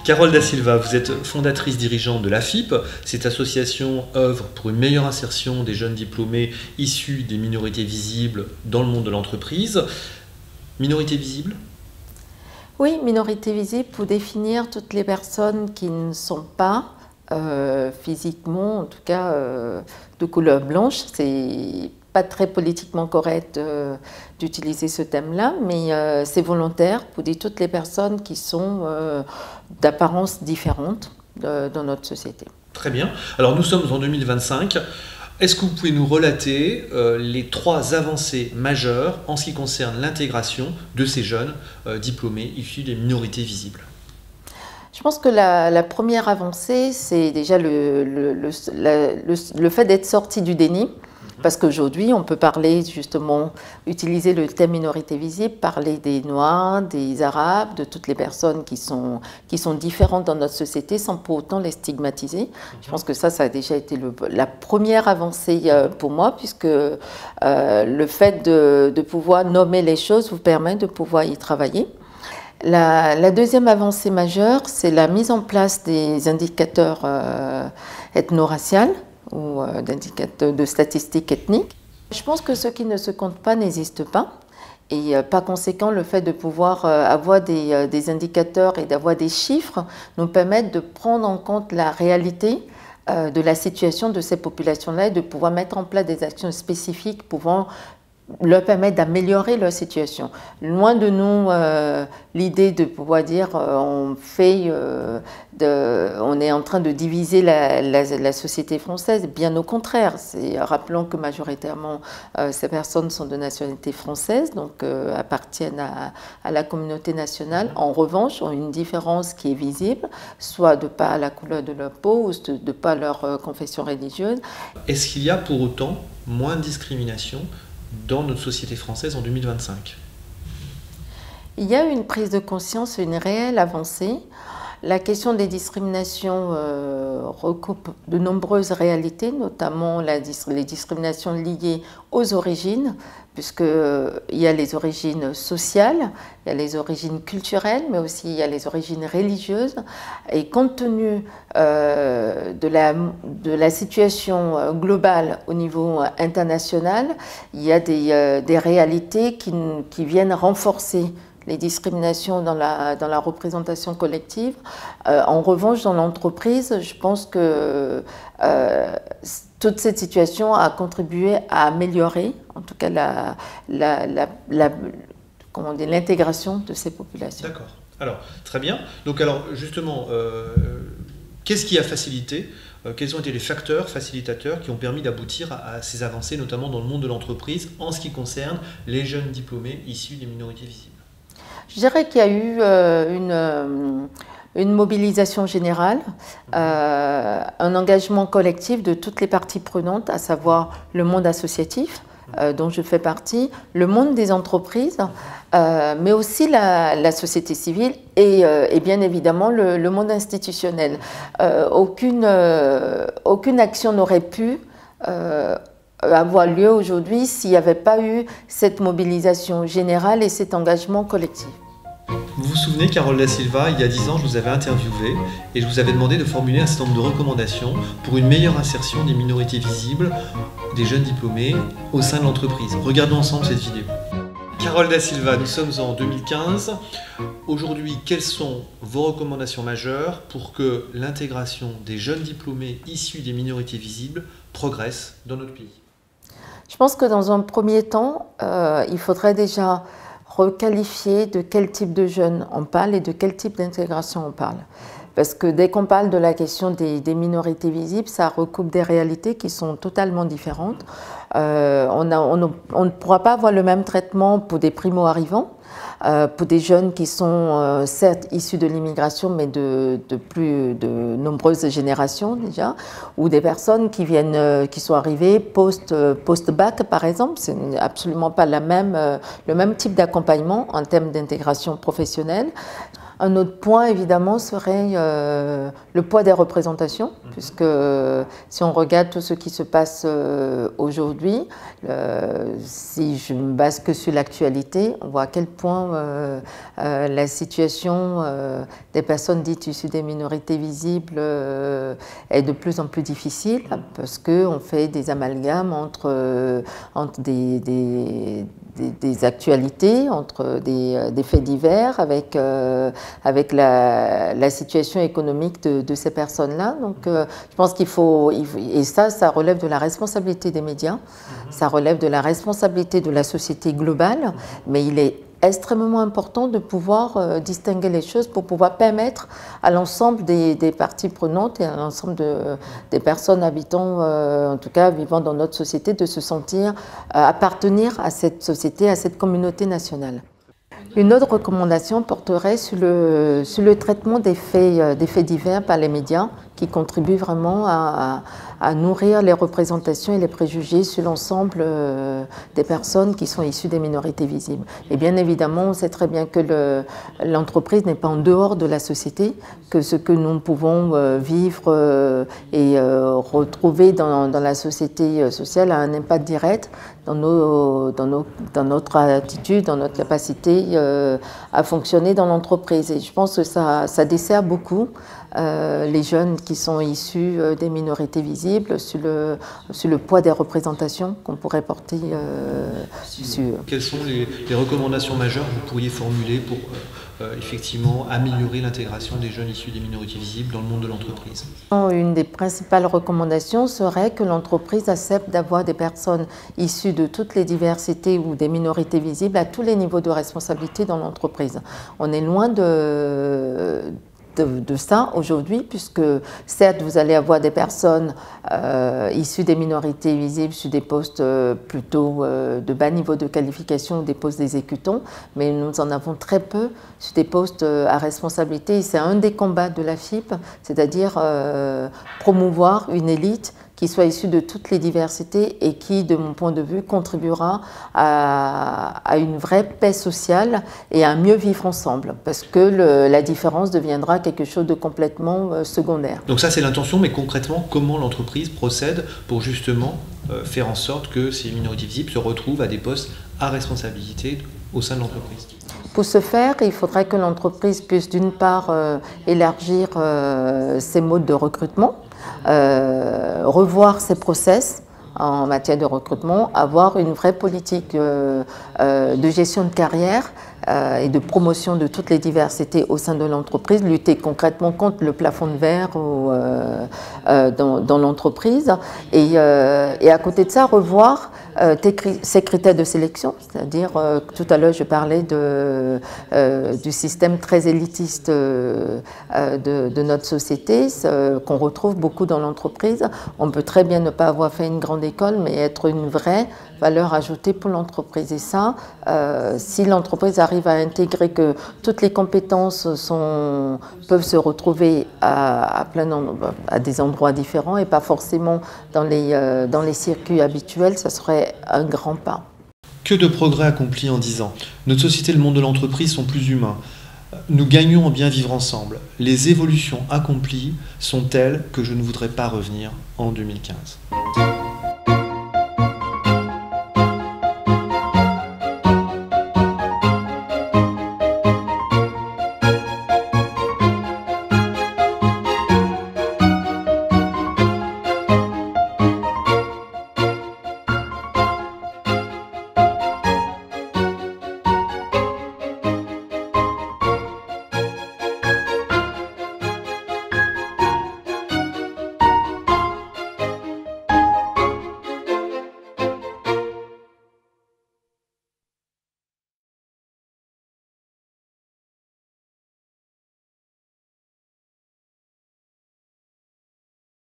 Carole Da Silva, vous êtes fondatrice dirigeante de l'AFIP. Cette association œuvre pour une meilleure insertion des jeunes diplômés issus des minorités visibles dans le monde de l'entreprise. Minorités visibles ? Oui, minorité visible pour définir toutes les personnes qui ne sont pas physiquement, en tout cas de couleur blanche. C'est pas très politiquement correct d'utiliser ce thème-là, mais c'est volontaire pour dire toutes les personnes qui sont d'apparence différente dans notre société. Très bien. Alors nous sommes en 2025. Est-ce que vous pouvez nous relater les 3 avancées majeures en ce qui concerne l'intégration de ces jeunes diplômés issus des minorités visibles ? Je pense que la première avancée, c'est déjà le fait d'être sorti du déni. Parce qu'aujourd'hui, on peut parler justement, utiliser le thème minorité visible, parler des Noirs, des Arabes, de toutes les personnes qui sont différentes dans notre société sans pour autant les stigmatiser. Je pense que ça a déjà été la première avancée pour moi, puisque le fait de pouvoir nommer les choses vous permet de pouvoir y travailler. La deuxième avancée majeure, c'est la mise en place des indicateurs ethno-raciaux ou d'indicateurs de statistiques ethniques. Je pense que ce qui ne se compte pas n'existe pas. Et par conséquent, le fait de pouvoir avoir des indicateurs et d'avoir des chiffres nous permettent de prendre en compte la réalité de la situation de ces populations-là et de pouvoir mettre en place des actions spécifiques pouvant leur permettre d'améliorer leur situation. Loin de nous l'idée de pouvoir dire on est en train de diviser la société française, bien au contraire. Rappelons que majoritairement ces personnes sont de nationalité française, donc appartiennent à la communauté nationale. En revanche, ont une différence qui est visible, soit de par la couleur de leur peau ou de par leur confession religieuse. Est-ce qu'il y a pour autant moins de discrimination dans notre société française en 2025? Il y a une prise de conscience, une réelle avancée. La question des discriminations recoupe de nombreuses réalités, notamment les discriminations liées aux origines, puisqu'il y a les origines sociales, il y a les origines culturelles, mais aussi il y a les origines religieuses. Et compte tenu de la situation globale au niveau international, il y a des réalités qui viennent renforcer les discriminations dans la représentation collective. En revanche, dans l'entreprise, je pense que toute cette situation a contribué à améliorer, en tout cas, l'intégration de ces populations. D'accord. Alors, très bien. Donc, alors, justement, qu'est-ce qui a facilité quels ont été les facteurs facilitateurs qui ont permis d'aboutir à ces avancées, notamment dans le monde de l'entreprise, en ce qui concerne les jeunes diplômés issus des minorités visibles? Je dirais qu'il y a eu une mobilisation générale, un engagement collectif de toutes les parties prenantes, à savoir le monde associatif, dont je fais partie, le monde des entreprises, mais aussi la société civile et bien évidemment le monde institutionnel. Aucune action n'aurait pu avoir lieu aujourd'hui s'il n'y avait pas eu cette mobilisation générale et cet engagement collectif. Vous vous souvenez, Carole Da Silva, il y a 10 ans, je vous avais interviewé et je vous avais demandé de formuler un certain nombre de recommandations pour une meilleure insertion des minorités visibles, des jeunes diplômés au sein de l'entreprise. Regardons ensemble cette vidéo. Carole Da Silva, nous sommes en 2015. Aujourd'hui, quelles sont vos recommandations majeures pour que l'intégration des jeunes diplômés issus des minorités visibles progresse dans notre pays? Je pense que dans un premier temps, il faudrait déjà requalifier de quel type de jeunes on parle et de quel type d'intégration on parle. Parce que dès qu'on parle de la question des minorités visibles, ça recoupe des réalités qui sont totalement différentes. On ne pourra pas avoir le même traitement pour des primo-arrivants, pour des jeunes qui sont certes issus de l'immigration, mais de nombreuses générations déjà, ou des personnes qui sont arrivées post-bac par exemple. C'est absolument pas le même type d'accompagnement en termes d'intégration professionnelle. Un autre point, évidemment, serait le poids des représentations, puisque si on regarde tout ce qui se passe aujourd'hui, si je me base que sur l'actualité, on voit à quel point la situation des personnes dites issues des minorités visibles est de plus en plus difficile, parce qu'on fait des amalgames entre des actualités, entre des faits divers, avec la situation économique de ces personnes-là. Donc je pense qu'il faut, et ça relève de la responsabilité des médias, ça relève de la responsabilité de la société globale, mais il est extrêmement important de pouvoir distinguer les choses pour pouvoir permettre à l'ensemble des parties prenantes et à l'ensemble des personnes habitant, en tout cas vivant dans notre société, de se sentir appartenir à cette société, à cette communauté nationale. Une autre recommandation porterait sur le traitement des faits divers par les médias, qui contribuent vraiment à nourrir les représentations et les préjugés sur l'ensemble des personnes qui sont issues des minorités visibles. Et bien évidemment, on sait très bien que l'entreprise n'est pas en dehors de la société, que ce que nous pouvons vivre et retrouver dans la société sociale a un impact direct dans notre attitude, dans notre capacité à fonctionner dans l'entreprise. Et je pense que ça dessert beaucoup les jeunes qui sont issus des minorités visibles sur le poids des représentations qu'on pourrait porter sur. Quelles sont les recommandations majeures que vous pourriez formuler pour effectivement améliorer l'intégration des jeunes issus des minorités visibles dans le monde de l'entreprise? Une des principales recommandations serait que l'entreprise accepte d'avoir des personnes issues de toutes les diversités ou des minorités visibles à tous les niveaux de responsabilité dans l'entreprise. On est loin de ça aujourd'hui, puisque certes vous allez avoir des personnes issues des minorités visibles sur des postes plutôt de bas niveau de qualification, des postes d'exécutants, mais nous en avons très peu sur des postes à responsabilité. C'est un des combats de la FIP, c'est-à-dire promouvoir une élite qui soit issue de toutes les diversités et qui, de mon point de vue, contribuera à une vraie paix sociale et à un mieux vivre ensemble, parce que la différence deviendra quelque chose de complètement secondaire. Donc ça c'est l'intention, mais concrètement, comment l'entreprise procède pour justement faire en sorte que ces minorités visibles se retrouvent à des postes à responsabilité au sein de l'entreprise? Pour ce faire, il faudrait que l'entreprise puisse d'une part élargir ses modes de recrutement, revoir ses process en matière de recrutement, avoir une vraie politique de gestion de carrière et de promotion de toutes les diversités au sein de l'entreprise, lutter concrètement contre le plafond de verre dans l'entreprise et à côté de ça, revoir ces critères de sélection, c'est-à-dire tout à l'heure je parlais du système très élitiste de notre société qu'on retrouve beaucoup dans l'entreprise. On peut très bien ne pas avoir fait une grande école, mais être une vraie valeur ajoutée pour l'entreprise. Et ça, si l'entreprise arrive à intégrer que toutes les compétences peuvent se retrouver à des endroits différents et pas forcément dans les circuits habituels, ça serait un grand pas. Que de progrès accomplis en 10 ans. Notre société et le monde de l'entreprise sont plus humains. Nous gagnons en bien vivre ensemble. Les évolutions accomplies sont telles que je ne voudrais pas revenir en 2015.